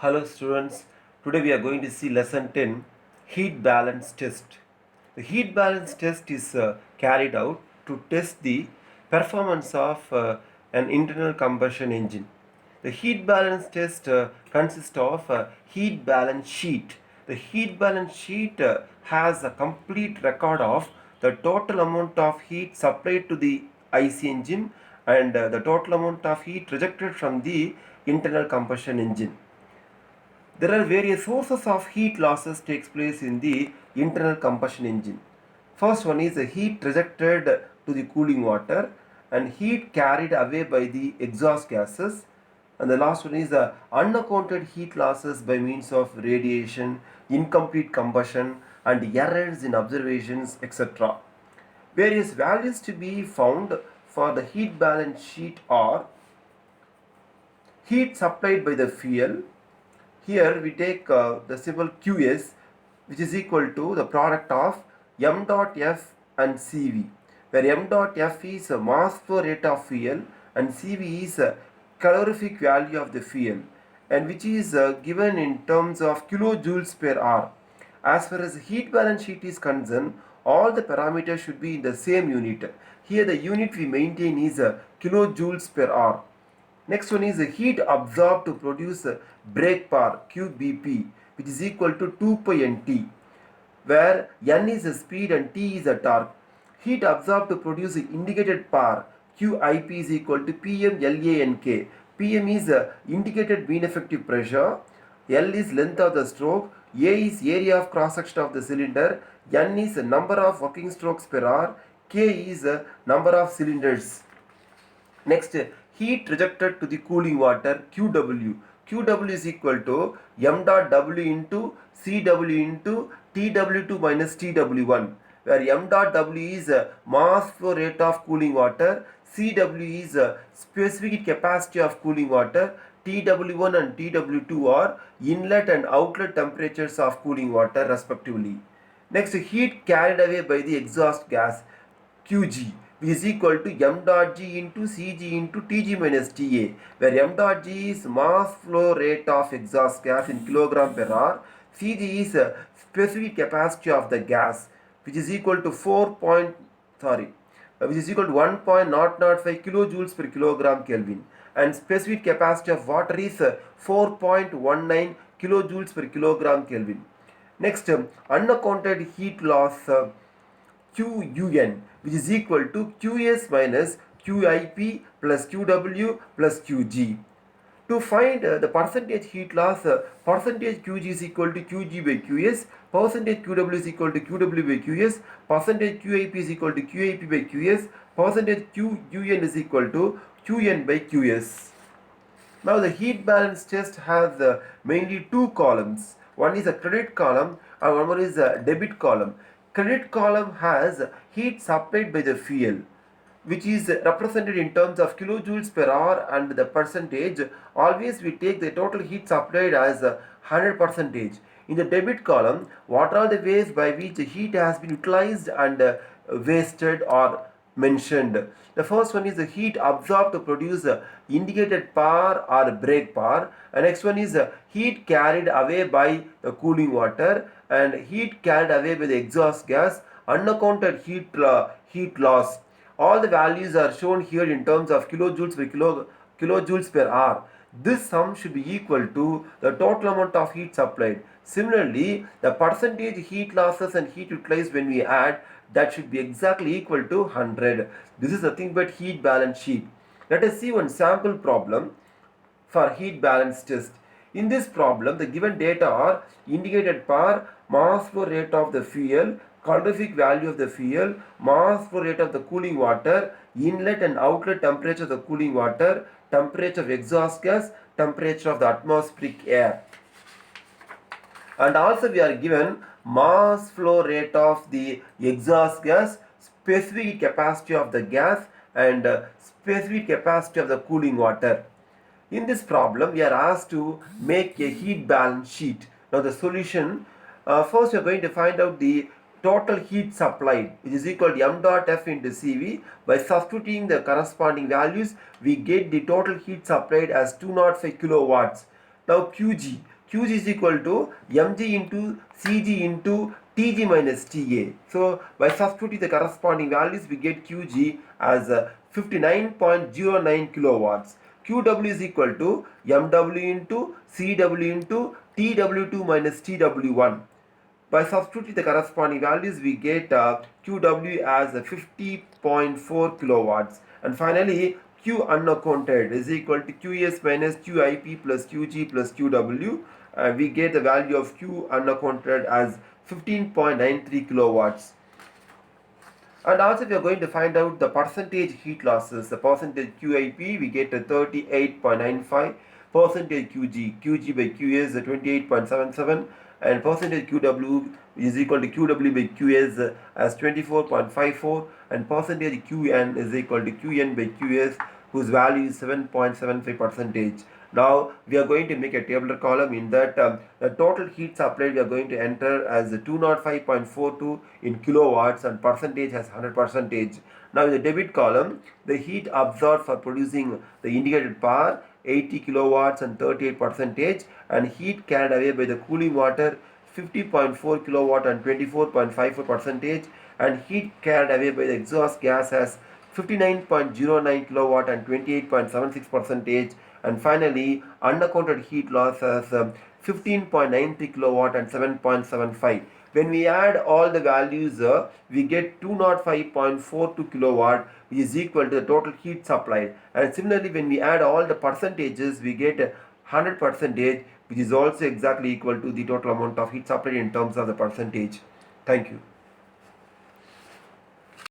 Hello students, today we are going to see lesson 10 heat balance test. The heat balance test is carried out to test the performance of an internal combustion engine. The heat balance test consists of a heat balance sheet. The heat balance sheet has a complete record of the total amount of heat supplied to the IC engine and the total amount of heat rejected from the internal combustion engine. There are various sources of heat losses takes place in the internal combustion engine. First one is the heat rejected to the cooling water and heat carried away by the exhaust gases. And the last one is the unaccounted heat losses by means of radiation, incomplete combustion and errors in observations, etc. Various values to be found for the heat balance sheet are heat supplied by the fuel. Here we take the symbol Qs, which is equal to the product of m dot f and Cv, where m dot f is a mass flow rate of fuel and Cv is a calorific value of the fuel, and which is given in terms of kilojoules per hour. As far as the heat balance sheet is concerned, all the parameters should be in the same unit. Here the unit we maintain is kilojoules per hour. Next one is the heat absorbed to produce brake power QBP, which is equal to 2 pi nt, where N is the speed and T is the torque. Heat absorbed to produce indicated power QIP is equal to PM LANK. PM is indicated mean effective pressure, L is length of the stroke, A is area of cross section of the cylinder, N is number of working strokes per hour, K is number of cylinders. Next, heat rejected to the cooling water QW. QW is equal to m dot W into CW into TW2 minus TW1, where m dot W is mass flow rate of cooling water, CW is specific capacity of cooling water, TW1 and TW2 are inlet and outlet temperatures of cooling water respectively. Next, heat carried away by the exhaust gas Qg, which is equal to m dot g into Cg into Tg minus Ta, where m dot g is mass flow rate of exhaust gas in kilogram per hour, Cg is specific capacity of the gas, which is equal to which is equal to 1.005 kilojoules per kilogram Kelvin, and specific capacity of water is 4.19 kilojoules per kilogram Kelvin. Next, unaccounted heat loss QUN, which is equal to QS minus QIP plus QW plus QG. To find the percentage heat loss, percentage QG is equal to QG by QS, percentage QW is equal to QW by QS, percentage QIP is equal to QIP by QS, percentage QUN is equal to QN by QS. Now the heat balance test has mainly two columns. One is a credit column and one more is a debit column. Credit column has heat supplied by the fuel, which is represented in terms of kilojoules per hour, and the percentage, always we take the total heat supplied as 100%. In the debit column, what are the ways by which heat has been utilized and wasted or mentioned. The first one is the heat absorbed to produce indicated power or brake power, and next one is heat carried away by the cooling water and heat carried away by the exhaust gas, unaccounted heat loss. All the values are shown here in terms of kilojoules kilojoules per hour. This sum should be equal to the total amount of heat supplied. Similarly, the percentage heat losses and heat utilized when we add, that should be exactly equal to 100. This is nothing but heat balance sheet. Let us see one sample problem for heat balance test. In this problem, the given data are indicated power, mass flow rate of the fuel, calorific value of the fuel, mass flow rate of the cooling water, inlet and outlet temperature of the cooling water, temperature of exhaust gas, temperature of the atmospheric air. And also we are given mass flow rate of the exhaust gas, specific capacity of the gas and specific capacity of the cooling water. In this problem, we are asked to make a heat balance sheet. Now the solution, first we are going to find out the total heat supplied, which is equal to m dot f into Cv. By substituting the corresponding values, we get the total heat supplied as 205 kilowatts. Now Qg, Qg is equal to mg into Cg into Tg minus Ta. So by substituting the corresponding values, we get Qg as 59.09 kilowatts. Qw is equal to mw into Cw into Tw2 minus Tw1. By substituting the corresponding values, we get Qw as 50.4 kilowatts. And finally, Q unaccounted is equal to Qs minus Qip plus Qg plus Qw. We get the value of Q unaccounted as 15.93 kilowatts. And also we are going to find out the percentage heat losses. The percentage QIP, we get a 38.95, percentage QG by QS 28.77, and percentage QW is equal to QW by QS as 24.54, and percentage QN is equal to QN by QS, whose value is 7.75 percentage. Now we are going to make a tabular column. In that the total heat supplied we are going to enter as 205.42 in kilowatts, and percentage as 100%. Now in the debit column, the heat absorbed for producing the indicated power 80 kilowatts and 38%, and heat carried away by the cooling water 50.4 kilowatt and 24.54%, and heat carried away by the exhaust gas as 59.09 kilowatt and 28.76%, and finally unaccounted heat loss as 15.93 kilowatt and 7.75. When we add all the values, we get 205.42 kilowatt, which is equal to the total heat supplied. And similarly, when we add all the percentages, we get 100%, which is also exactly equal to the total amount of heat supplied in terms of the percentage. Thank you.